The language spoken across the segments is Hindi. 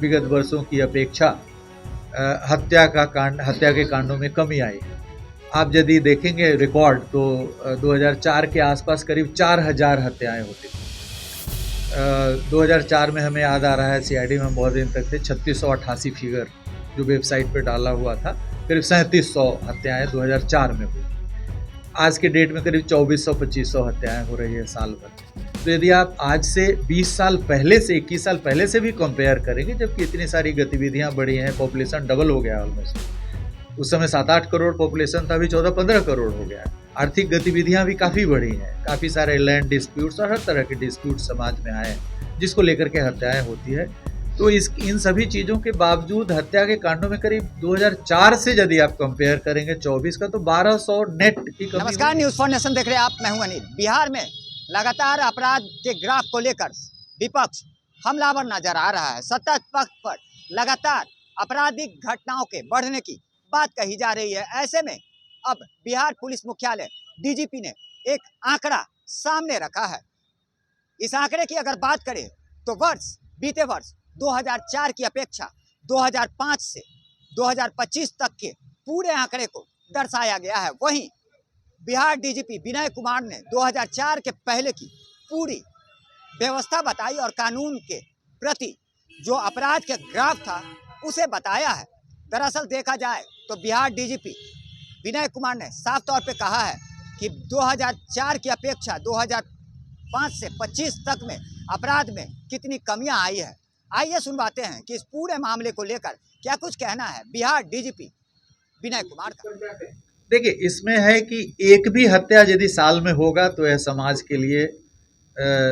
विगत वर्षों की अपेक्षा हत्या के कांडों में कमी आई है। आप यदि देखेंगे रिकॉर्ड तो 2004 के आसपास करीब 4000 हत्याएं होती थी। 2004 में हमें याद आ रहा है सीआईडी में हम बहुत दिन तक थे, 3688 फिगर जो वेबसाइट पे डाला हुआ था, करीब 3700 हत्याएं 2004 में हुई। आज के डेट में करीब 2400-2500 हत्याएं हो रही है साल भर। तो यदि आप आज से 20 साल पहले से 21 साल पहले से भी कंपेयर करेंगे, जबकि इतनी सारी गतिविधियां बढ़ी हैं, पॉपुलेशन डबल हो गया ऑलमोस्ट। उस समय 7-8 करोड़ पॉपुलेशन था, अभी 14-15 करोड़ हो गया। आर्थिक गतिविधियां भी काफ़ी बढ़ी हैं, काफ़ी सारे लैंड डिस्प्यूट्स और हर तरह के डिस्प्यूट समाज में आए हैं जिसको लेकर के हत्याएं होती है। तो इन सभी चीज़ों के बावजूद हत्या के कांडों में करीब 2004 से यदि आप कंपेयर करेंगे 24 का, तो 1200 नेट की कमी। नमस्कार, न्यूज़ फॉर नेशन देख रहे हैं आप, मैं हूं अनिल। बिहार में लगातार अपराध के ग्राफ को लेकर विपक्ष हमलावर नजर आ रहा है। सत्ता पक्ष पर लगातार आपराधिक घटनाओं के बढ़ने की बात कही जा रही है। ऐसे में अब बिहार पुलिस मुख्यालय डीजीपी ने एक आंकड़ा सामने रखा है। इस आंकड़े की अगर बात करें तो बीते वर्ष 2004 की अपेक्षा 2005 से 2025 तक के पूरे आंकड़े को दर्शाया गया है। वहीं बिहार डीजीपी विनय कुमार ने 2004 के पहले की पूरी व्यवस्था बताई और कानून के प्रति जो अपराध के ग्राफ था उसे बताया है। दरअसल देखा जाए तो बिहार डीजीपी विनय कुमार ने साफ तौर पे कहा है कि 2004 की अपेक्षा 2005 से 25 तक में अपराध में कितनी कमियां आई है। आइए सुनवाते हैं कि इस पूरे मामले को लेकर क्या कुछ कहना है बिहार डीजीपी विनय कुमार का। देखिए, इसमें है कि एक भी हत्या यदि साल में होगा तो यह समाज के लिए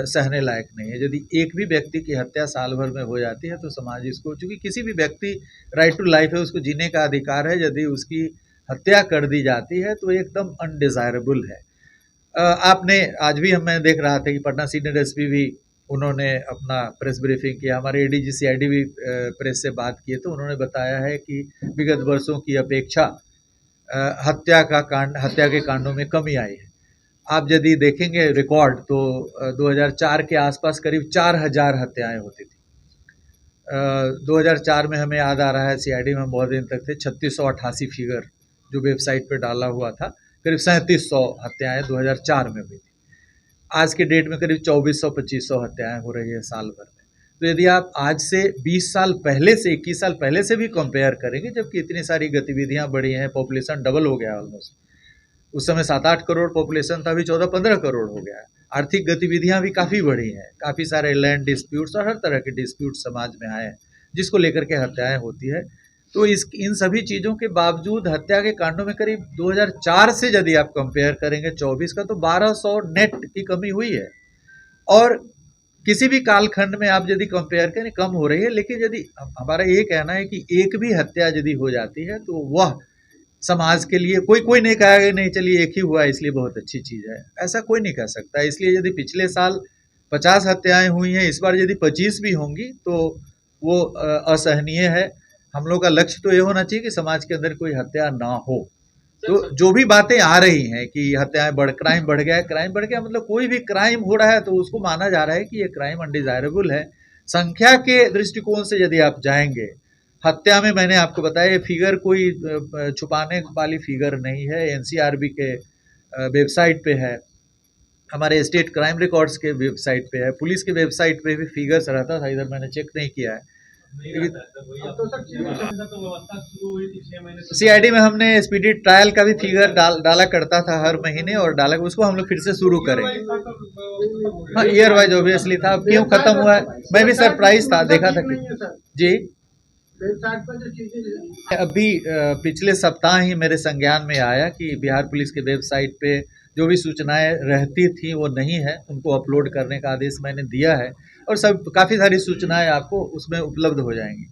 सहने लायक नहीं है। यदि एक भी व्यक्ति की हत्या साल भर में हो जाती है तो समाज इसको, चूंकि किसी भी व्यक्ति राइट टू लाइफ है, उसको जीने का अधिकार है, यदि उसकी हत्या कर दी जाती है तो एकदम अनडिजायरेबल है। आपने आज भी मैं देख रहा था कि पटना सीनियर एसपी भी उन्होंने अपना प्रेस ब्रीफिंग किया, हमारे एडीजी सीआईडी भी प्रेस से बात किए तो उन्होंने बताया है कि विगत वर्षों की अपेक्षा हत्या के कांडों में कमी आई है। आप यदि देखेंगे रिकॉर्ड तो 2004 के आसपास करीब 4000 हत्याएं होती थी। 2004 में हमें याद आ रहा है सीआईडी में हम बहुत दिन तक थे, 3688 फिगर जो वेबसाइट पे डाला हुआ था, करीब 3700 हत्याएं 2004 में हुई थी। आज के डेट में करीब 2400-2500 हत्याएं हो रही है साल भर में। तो यदि आप आज से 20 साल पहले से 21 साल पहले से भी कंपेयर करेंगे, जबकि इतनी सारी गतिविधियां बढ़ी हैं, पॉपुलेशन डबल हो गया ऑलमोस्ट। उस समय 7-8 करोड़ पॉपुलेशन था, अभी 14-15 करोड़ हो गया। आर्थिक गतिविधियां भी काफ़ी बढ़ी हैं, काफ़ी सारे लैंड डिस्प्यूट्स और हर तरह के डिस्प्यूट समाज में आए हैं जिसको लेकर के हत्याएं होती है। तो इन सभी चीज़ों के बावजूद हत्या के कांडों में करीब 2004 से यदि आप कंपेयर करेंगे 24 का, तो 1200 नेट की कमी हुई है। और किसी भी कालखंड में आप यदि कंपेयर करें कम हो रही है। लेकिन यदि हमारा ये कहना है कि एक भी हत्या यदि हो जाती है तो वह समाज के लिए, कोई नहीं कहेगा नहीं चलिए एक ही हुआ इसलिए बहुत अच्छी चीज़ है, ऐसा कोई नहीं कह सकता। इसलिए यदि पिछले साल 50 हत्याएं हुई हैं, इस बार यदि 25 भी होंगी तो वो असहनीय है। हम लोग का लक्ष्य तो ये होना चाहिए कि समाज के अंदर कोई हत्या ना हो। तो जो भी बातें आ रही हैं कि हत्याएं क्राइम बढ़ गया मतलब कोई भी क्राइम हो रहा है तो उसको माना जा रहा है कि ये क्राइम अनडिजायरेबल है। संख्या के दृष्टिकोण से यदि आप जाएंगे, हत्या में मैंने आपको बताया ये फिगर कोई छुपाने वाली फिगर नहीं है, एनसीआरबी के वेबसाइट पे है, हमारे स्टेट क्राइम रिकॉर्ड्स के वेबसाइट पे है, पुलिस के वेबसाइट पे भी फिगर्स रहता था, इधर मैंने चेक नहीं किया है। सीआईडी में हमने स्पीडी ट्रायल का भी फिगर डाला करता था हर महीने, और डाला उसको हम लोग फिर से शुरू करेंगे। हाँ, ईयर वाइज ऑब्वियसली था, क्यों खत्म हुआ है मैं भी सरप्राइज था, देखा था जी। अभी पिछले सप्ताह ही मेरे संज्ञान में आया कि बिहार पुलिस के वेबसाइट पे जो भी सूचनाएं रहती थी वो नहीं है, उनको अपलोड करने का आदेश मैंने दिया है और सब काफ़ी सारी सूचनाएं आपको उसमें उपलब्ध हो जाएंगी।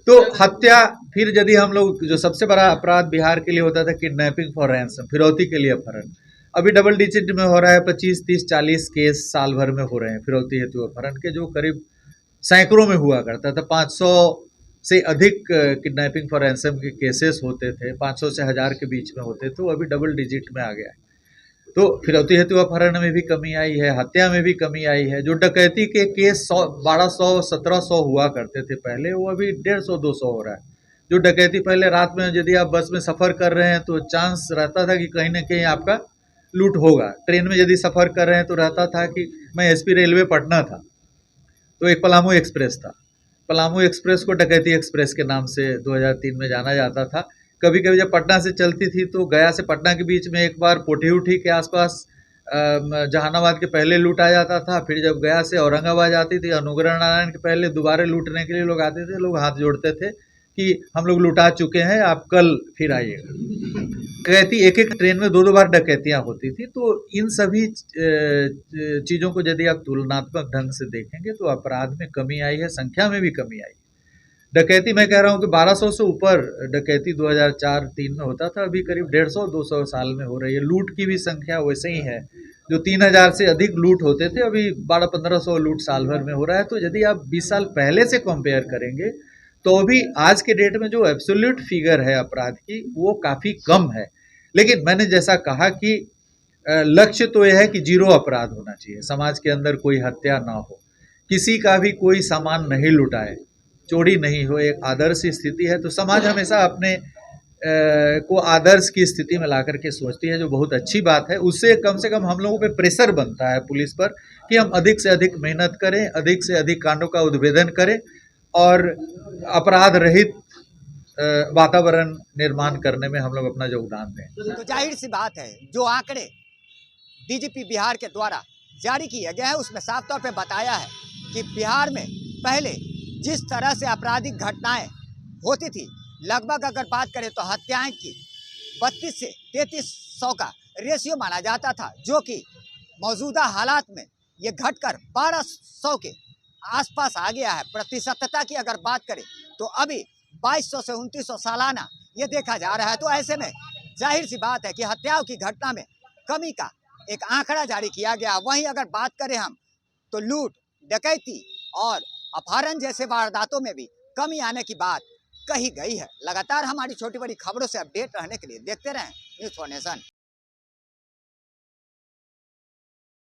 तो हत्या, फिर यदि हम लोग, जो सबसे बड़ा अपराध बिहार के लिए होता था किडनैपिंग फॉर रैंसम, फिरौती के लिए अपहरण, अभी डबल डिजिट में हो रहा है, 25, 30, 40 केस साल भर में हो रहे हैं फिरौती हेतु अपहरण के, जो करीब सैकड़ों में हुआ करता था। 500 से अधिक किडनैपिंग फॉर रैंसम के केसेस होते थे, 500 से 1000 के बीच में होते थे, वो अभी डबल डिजिट में आ गया है। तो फिरौती हेतु अपहरण में भी कमी आई है, हत्या में भी कमी आई है। जो डकैती के केस 1200 1700 हुआ करते थे पहले, वो अभी 150 200 हो रहा है। जो डकैती पहले रात में यदि आप बस में सफ़र कर रहे हैं तो चांस रहता था कि कहीं ना कहीं आपका लूट होगा। ट्रेन में यदि सफ़र कर रहे हैं तो रहता था कि मैं एसपी रेलवे पटना था तो एक पलामू एक्सप्रेस था, पलामू एक्सप्रेस को डकैती एक्सप्रेस के नाम से 2003 में जाना जाता था। कभी कभी जब पटना से चलती थी तो गया से पटना के बीच में एक बार पोठी उठी के आसपास जहानाबाद के पहले लूट आ जाता था। फिर जब गया से औरंगाबाद आती थी, अनुग्रह नारायण के पहले दोबारा लूटने के लिए लोग आते थे। लोग हाथ जोड़ते थे कि हम लोग लुटा चुके हैं, आप कल फिर आइएगा। डकैती एक एक ट्रेन में 2 बार डकैतियां होती थी। तो इन सभी चीज़ों को यदि आप तुलनात्मक ढंग से देखेंगे तो अपराध में कमी आई है, संख्या में भी कमी आई है। डकैती मैं कह रहा हूँ कि 1200 से ऊपर डकैती 2004-3 में होता था, अभी करीब 150-200 साल में हो रही है। लूट की भी संख्या वैसे ही है, जो 3000 से अधिक लूट होते थे अभी 1200-1500 लूट साल भर में हो रहा है। तो यदि आप 20 साल पहले से कंपेयर करेंगे तो अभी आज के डेट में जो एब्सोल्यूट फिगर है अपराध की वो काफ़ी कम है। लेकिन मैंने जैसा कहा कि लक्ष्य तो यह है कि जीरो अपराध होना चाहिए, समाज के अंदर कोई हत्या ना हो, किसी का भी कोई सामान नहीं लुटाए, चोरी नहीं हो, एक आदर्श स्थिति है। तो समाज हमेशा अपने को आदर्श की स्थिति में ला करके सोचती है, जो बहुत अच्छी बात है। उससे कम से कम हम लोगों पे प्रेशर बनता है पुलिस पर कि हम अधिक से अधिक मेहनत करें, अधिक से अधिक कांडों का उद्भेदन करें और अपराध रहित वातावरण निर्माण करने में हम लोग अपना योगदान दें। तो जाहिर सी बात है, जो आंकड़े डीजीपी बिहार के द्वारा जारी किए गए हैं उसमें साफ तौर पे बताया है कि बिहार में पहले जिस तरह से आपराधिक घटनाएं होती थी, लगभग अगर बात करें तो हत्याएं की 32 से 3300 का रेशियो माना जाता था, जो कि मौजूदा हालात में ये घटकर 1200 के आसपास आ गया है। प्रतिशतता की अगर बात करें तो अभी 2200 से 2900 सालाना ये देखा जा रहा है। तो ऐसे में जाहिर सी बात है कि हत्याओं की घटना में कमी का एक आंकड़ा जारी किया गया। वहीं अगर बात करें हम तो लूट, डकैती और अपहरण जैसे वारदातों में भी कमी आने की बात कही गई है। लगातार हमारी छोटी बड़ी खबरों से अपडेट रहने के लिए देखते रहें न्यूज़ फॉर नेशन।